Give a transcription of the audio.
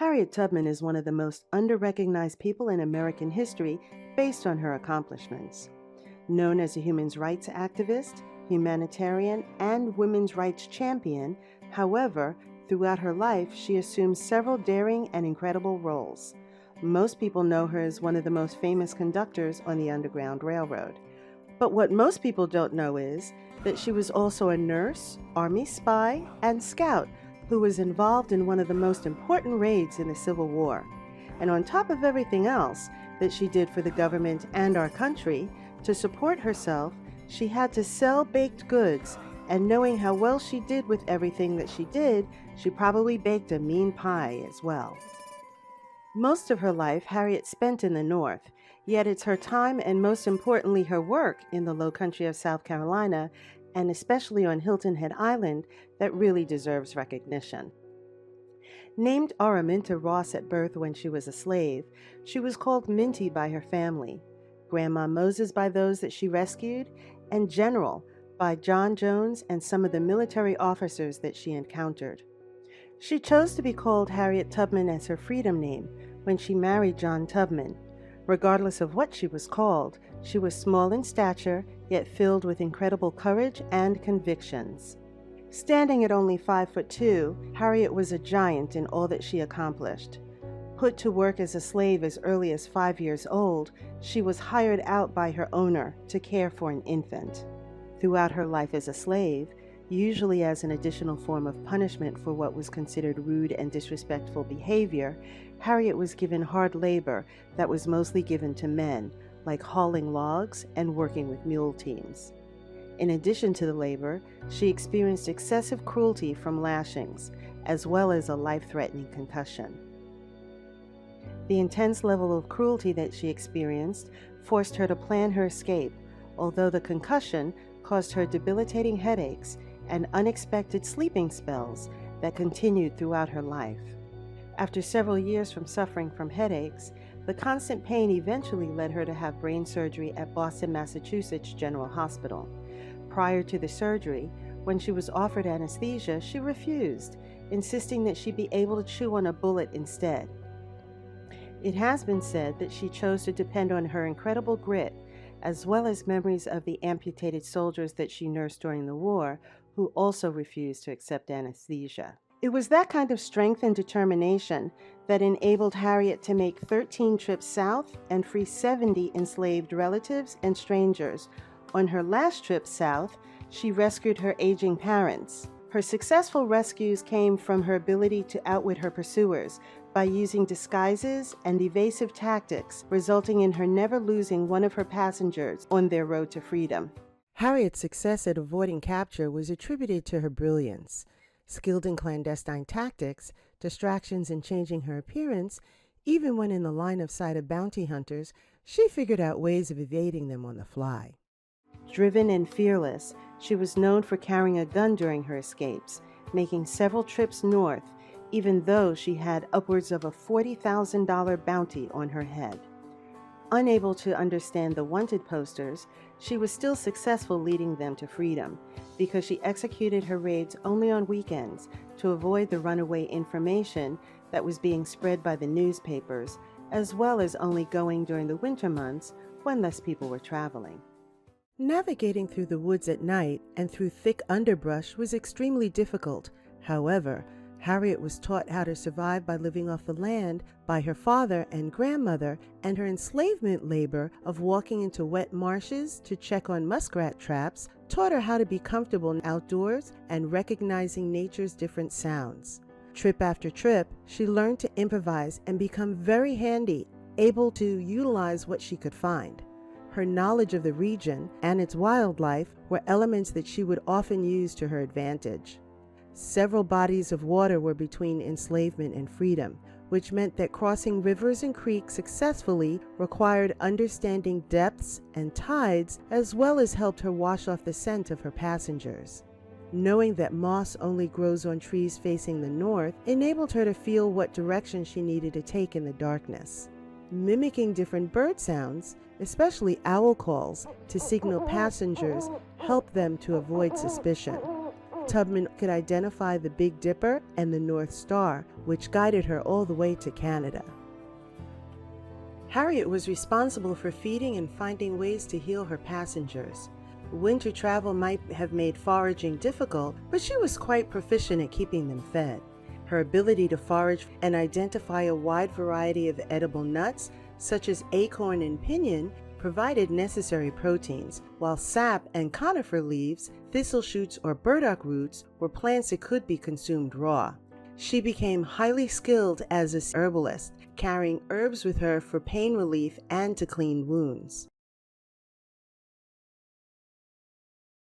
Harriet Tubman is one of the most underrecognized people in American history based on her accomplishments. Known as a human rights activist, humanitarian, and women's rights champion, however, throughout her life she assumed several daring and incredible roles. Most people know her as one of the most famous conductors on the Underground Railroad. But what most people don't know is that she was also a nurse, Army spy, and scout who was involved in one of the most important raids in the Civil War. And on top of everything else that she did for the government and our country, to support herself, she had to sell baked goods, and knowing how well she did with everything that she did, she probably baked a mean pie as well. Most of her life Harriet spent in the North, yet it's her time and most importantly her work in the low country of South Carolina, and especially on Hilton Head Island, that really deserves recognition. Named Araminta Ross at birth when she was a slave, she was called Minty by her family, Grandma Moses by those that she rescued, and General by John Jones and some of the military officers that she encountered. She chose to be called Harriet Tubman as her freedom name when she married John Tubman. Regardless of what she was called, she was small in stature, yet filled with incredible courage and convictions. Standing at only 5'2", Harriet was a giant in all that she accomplished. Put to work as a slave as early as 5 years old, she was hired out by her owner to care for an infant. Throughout her life as a slave, usually as an additional form of punishment for what was considered rude and disrespectful behavior, Harriet was given hard labor that was mostly given to men, like hauling logs and working with mule teams. In addition to the labor, she experienced excessive cruelty from lashings, as well as a life-threatening concussion. The intense level of cruelty that she experienced forced her to plan her escape, although the concussion caused her debilitating headaches and unexpected sleeping spells that continued throughout her life. After several years from suffering from headaches, the constant pain eventually led her to have brain surgery at Boston, Massachusetts General Hospital. Prior to the surgery, when she was offered anesthesia, she refused, insisting that she be able to chew on a bullet instead. It has been said that she chose to depend on her incredible grit, as well as memories of the amputated soldiers that she nursed during the war, who also refused to accept anesthesia. It was that kind of strength and determination that enabled Harriet to make 13 trips south and free 70 enslaved relatives and strangers. On her last trip south, she rescued her aging parents. Her successful rescues came from her ability to outwit her pursuers by using disguises and evasive tactics, resulting in her never losing one of her passengers on their road to freedom. Harriet's success at avoiding capture was attributed to her brilliance. Skilled in clandestine tactics, distractions, and changing her appearance, even when in the line of sight of bounty hunters, she figured out ways of evading them on the fly. Driven and fearless, she was known for carrying a gun during her escapes, making several trips north, even though she had upwards of a $40,000 bounty on her head. Unable to understand the wanted posters, she was still successful leading them to freedom because she executed her raids only on weekends to avoid the runaway information that was being spread by the newspapers, as well as only going during the winter months when less people were traveling. Navigating through the woods at night and through thick underbrush was extremely difficult. However, Harriet was taught how to survive by living off the land by her father and grandmother, and her enslavement labor of walking into wet marshes to check on muskrat traps taught her how to be comfortable outdoors and recognizing nature's different sounds. Trip after trip, she learned to improvise and become very handy, able to utilize what she could find. Her knowledge of the region and its wildlife were elements that she would often use to her advantage. Several bodies of water were between enslavement and freedom, which meant that crossing rivers and creeks successfully required understanding depths and tides, as well as helped her wash off the scent of her passengers. Knowing that moss only grows on trees facing the north enabled her to feel what direction she needed to take in the darkness. Mimicking different bird sounds, especially owl calls, to signal passengers helped them to avoid suspicion. Tubman could identify the Big Dipper and the North Star, which guided her all the way to Canada. Harriet was responsible for feeding and finding ways to heal her passengers. Winter travel might have made foraging difficult, but she was quite proficient at keeping them fed. Her ability to forage and identify a wide variety of edible nuts, such as acorn and pinyon, provided necessary proteins, while sap and conifer leaves, thistle shoots, or burdock roots were plants that could be consumed raw. She became highly skilled as a herbalist, carrying herbs with her for pain relief and to clean wounds.